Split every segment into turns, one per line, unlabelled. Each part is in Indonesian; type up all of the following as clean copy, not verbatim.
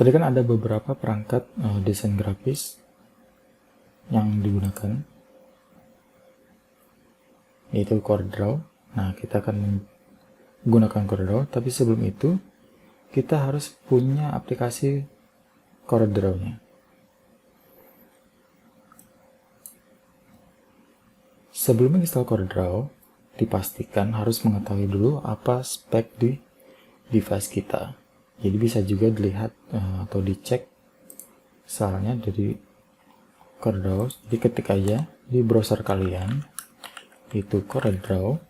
Tadi kan ada beberapa perangkat desain grafis yang digunakan, yaitu CorelDRAW. Nah, kita akan menggunakan CorelDRAW, tapi sebelum itu kita harus punya aplikasi CorelDRAW-nya. Sebelum menginstal CorelDRAW, dipastikan harus mengetahui dulu apa spek di device kita. Jadi bisa juga dilihat atau dicek misalnya dari CorelDRAW. Jadi ketik aja di browser kalian itu CorelDRAW,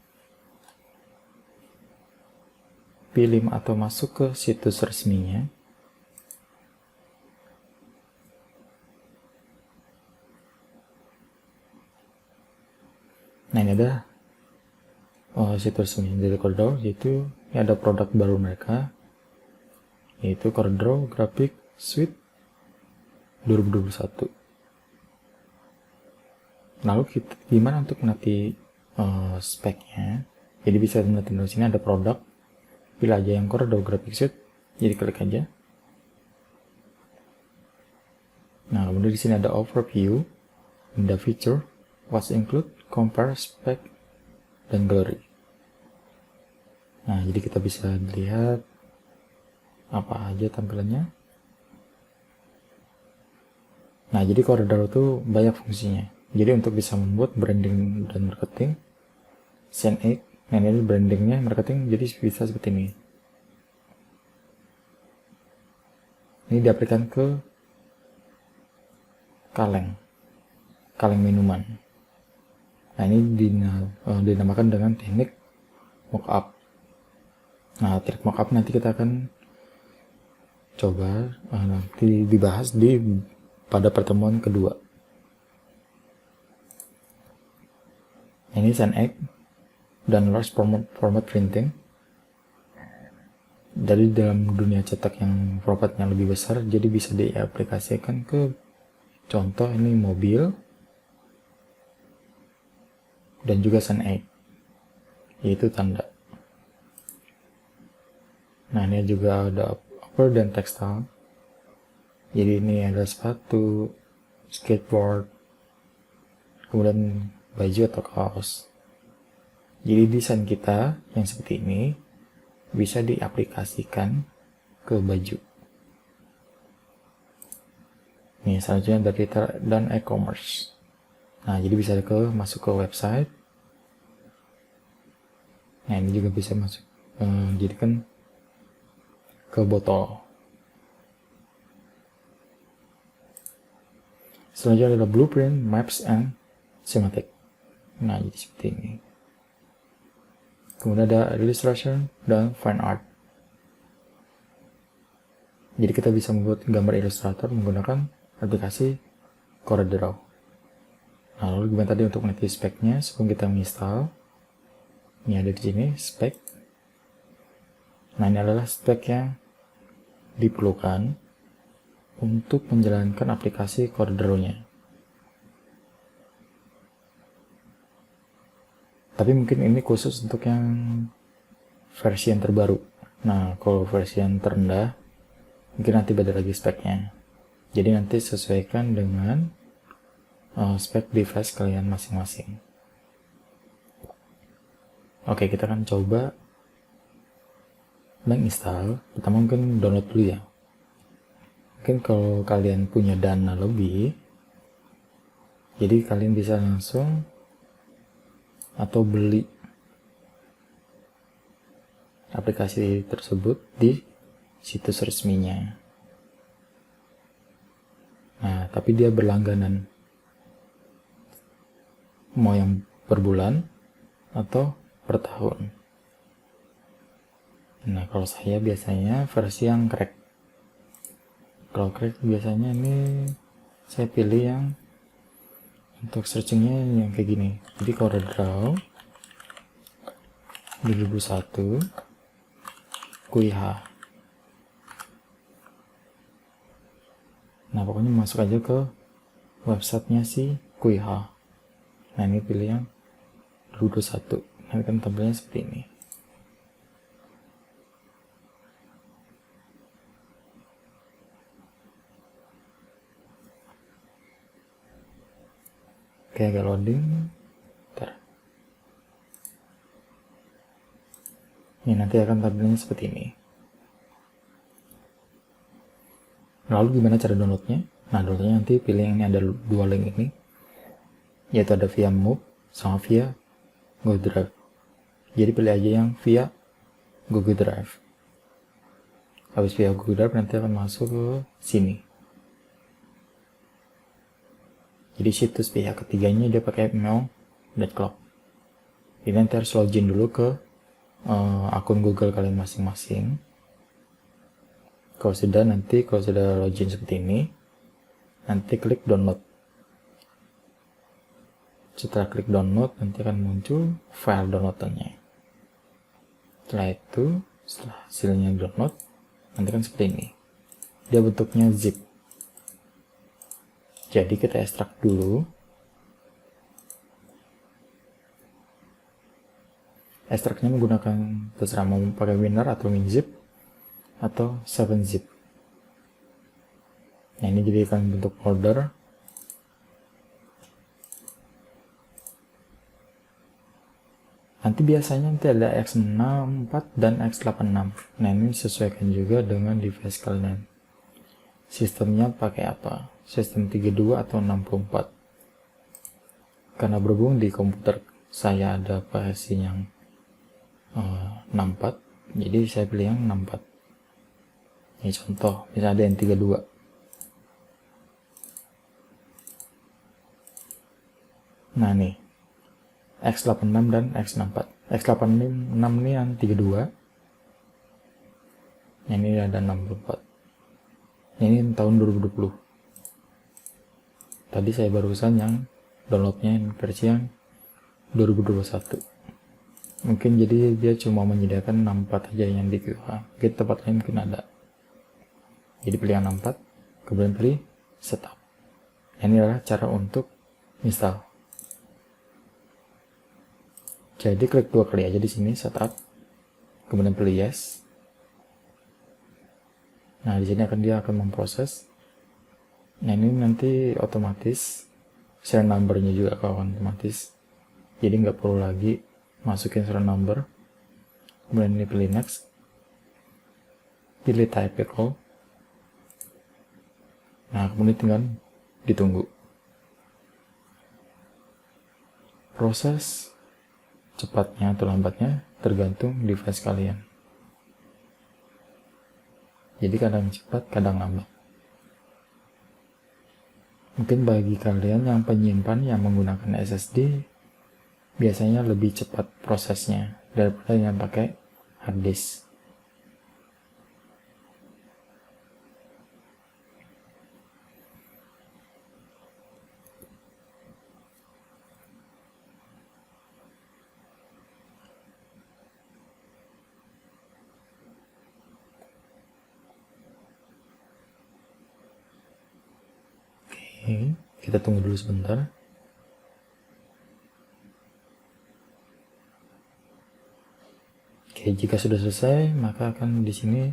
pilih atau masuk ke situs resminya. Nah, ini ada situs resmi dari CorelDRAW, yaitu ini ada produk baru mereka, yaitu CorelDRAW Graphic Suite 2021. Lalu gimana untuk mengerti speknya? Jadi bisa melihat di sini ada produk, pilih aja yang CorelDRAW Graphic Suite, jadi klik aja. Nah, kemudian di sini ada overview, ada feature, what's include, compare, spec, dan gallery. Nah, jadi kita bisa lihat apa aja tampilannya. Nah, jadi CorelDRAW itu banyak fungsinya. Jadi untuk bisa membuat branding dan marketing, SendX, nah ini brandingnya, marketing, jadi bisa seperti ini. Ini diaplikasikan ke kaleng minuman. Nah, ini dinamakan dengan teknik mockup. Nah, teknik mockup nanti kita akan coba nanti dibahas pada pertemuan kedua. Ini SendX dan large format printing. Dari dalam dunia cetak yang formatnya lebih besar, jadi bisa diaplikasikan ke contoh ini mobil dan juga SendX, yaitu tanda. Nah, ini juga ada upper dan textile. Jadi ini ada sepatu, skateboard, kemudian baju atau kaos. Jadi desain kita yang seperti ini bisa diaplikasikan ke baju. Nih, selanjutnya dari dan e-commerce. Nah, jadi bisa masuk ke website. Nah, ini juga bisa masuk jadi kan ke botol. Selanjutnya adalah blueprint, maps, and schematic. Nah, jadi seperti ini. Kemudian ada illustration dan fine art. Jadi kita bisa membuat gambar ilustrator menggunakan aplikasi CorelDRAW. Nah, lalu gimana tadi untuk mengerti speknya sebelum kita menginstal? Ini ada di sini spek. Nah, ini adalah spek yang diperlukan untuk menjalankan aplikasi CorelDRAW-nya. Tapi mungkin ini khusus untuk yang versi yang terbaru. Nah, kalau versi yang terendah, mungkin nanti beda lagi speknya. Jadi nanti sesuaikan dengan spek device kalian masing-masing. Oke, kita akan coba menginstal. Pertama mungkin download dulu ya. Mungkin kalau kalian punya dana lebih, jadi kalian bisa langsung atau beli aplikasi tersebut di situs resminya. Nah, tapi dia berlangganan. Mau yang per bulan atau per tahun. Nah, kalau saya biasanya versi yang crack. Kalau crack biasanya ini saya pilih yang untuk searchingnya yang kayak gini. Jadi CorelDRAW 2001 Kuiha. Nah, pokoknya masuk aja ke websitenya si Kuiha. Nah, ini pilih yang 2021. Nanti kan tampilnya seperti ini. Oke, agak loading. Bentar. Ini nanti akan tampilannya seperti ini. Lalu gimana cara downloadnya? Nah, downloadnya nanti pilih yang ini, ada dua link ini, yaitu ada via Move sama via Google Drive. Jadi pilih aja yang via Google Drive. Habis via Google Drive nanti akan masuk ke sini. Jadi situs pihak ketiganya dia pakai email.cloud. Jadi nanti harus login dulu ke akun Google kalian masing-masing. Kalau sudah login seperti ini, nanti klik download. Setelah klik download, nanti akan muncul file downloadannya. Setelah hasilnya download, nanti kan seperti ini. Dia bentuknya zip. Jadi kita ekstrak dulu. Ekstraknya menggunakan terserah mau pakai WinRAR atau WinZip atau 7-zip. Nah, ini jadikan bentuk folder. Nanti biasanya ada X64 dan X86. Nah, ini sesuaikan juga dengan device kalian. Sistemnya pakai apa? Sistem 32 atau 64. Karena berhubung di komputer saya ada versi yang 64, jadi saya pilih yang 64. Ini contoh, misalnya ada yang 32. Nah nih, X86 dan X64. X86 ini yang 32. Ini ada 64. Ini tahun 2020. Tadi saya barusan yang downloadnya versi yang 2021. Mungkin jadi dia cuma menyediakan 64 aja yang di QH. Mungkin tempat lain mungkin ada. Jadi pilih yang 64, kemudian pilih setup. Ini adalah cara untuk install. Jadi klik dua kali aja di sini setup, kemudian pilih yes. Nah, di sini dia akan memproses. Nah, ini nanti otomatis serial number-nya juga akan otomatis. Jadi nggak perlu lagi masukin serial number. Kemudian ini pilih next. Pilih type all. Nah, kemudian tinggal ditunggu. Proses cepatnya atau lambatnya tergantung device kalian. Jadi kadang cepat, kadang lambat. Mungkin bagi kalian yang penyimpan yang menggunakan SSD, biasanya lebih cepat prosesnya daripada yang pakai hard disk. Oke, kita tunggu dulu sebentar. Oke, jika sudah selesai, maka akan di sini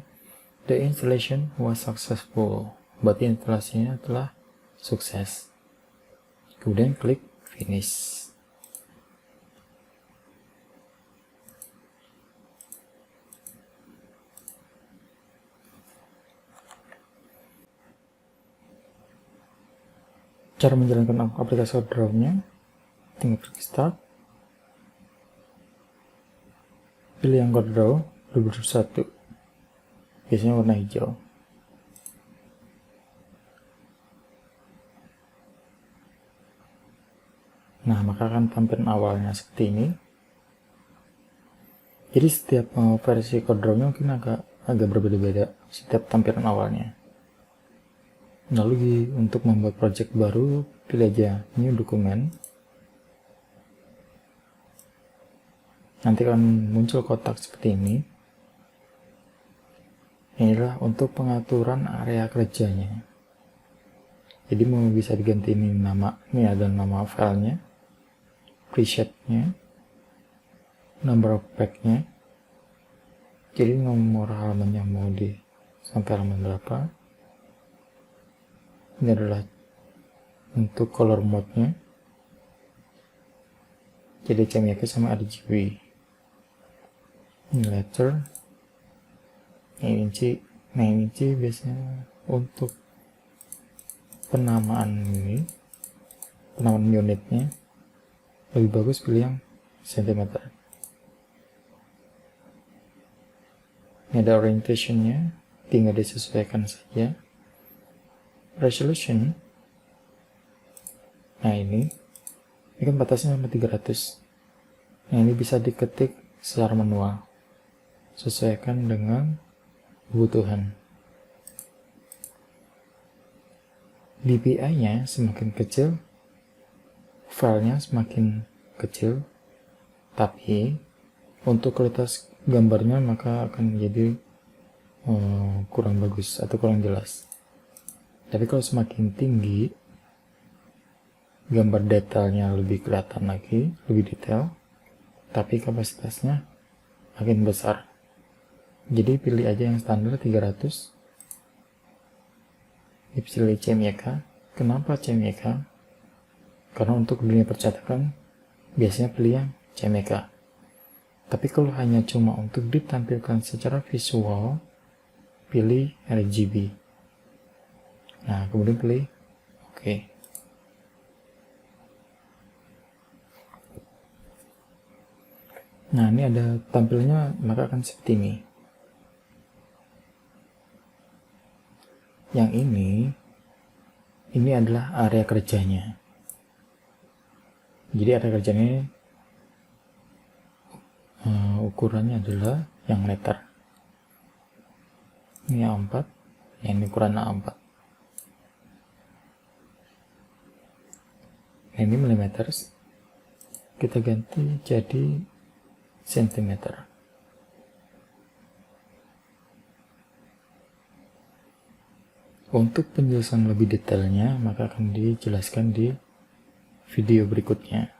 the installation was successful. Berarti instalasinya telah sukses. Kemudian klik finish. Cara menjalankan aplikasi CorelDRAW-nya, tinggal klik start. Pilih yang CorelDRAW 2021. Biasanya warna hijau. Nah, maka akan tampilan awalnya seperti ini. Jadi setiap versi CorelDRAW-nya mungkin agak berbeda-beda setiap tampilan awalnya. Lalu untuk membuat project baru, pilih aja new document. Nanti akan muncul kotak seperti ini. Inilah untuk pengaturan area kerjanya. Jadi mau bisa diganti ini nama, ini ada nama filenya, presetnya, number of pack-nya. Jadi nomor halamannya mau di sampai halaman berapa. Ini adalah untuk color mode-nya. jadi CMYK sama RGB. Ini letter, inci. Nah, inci biasanya untuk penamaan unitnya lebih bagus pilih yang cm. Ini ada orientationnya, tinggal disesuaikan saja. Resolution, nah ini kan batasnya sama 300. Nah, ini bisa diketik secara manual, sesuaikan dengan kebutuhan. DPI-nya semakin kecil, filenya semakin kecil, tapi untuk kualitas gambarnya maka akan menjadi kurang bagus atau kurang jelas. Tapi kalau semakin tinggi, gambar detailnya lebih kelihatan lagi, lebih detail, tapi kapasitasnya makin besar. Jadi pilih aja yang standar 300. Pilih CMYK. Kenapa CMYK? Karena untuk dunia percetakan biasanya pilih yang CMYK. Tapi kalau hanya cuma untuk ditampilkan secara visual, pilih RGB. Nah, kemudian pilih OK. Nah, ini ada tampilnya, maka akan seperti ini. Yang ini adalah area kerjanya. Jadi area kerjanya ukurannya adalah yang letter. Ini A4, yang ini ukuran A4. Nah, ini milimeter. Kita ganti jadi sentimeter. Untuk penjelasan lebih detailnya, maka akan dijelaskan di video berikutnya.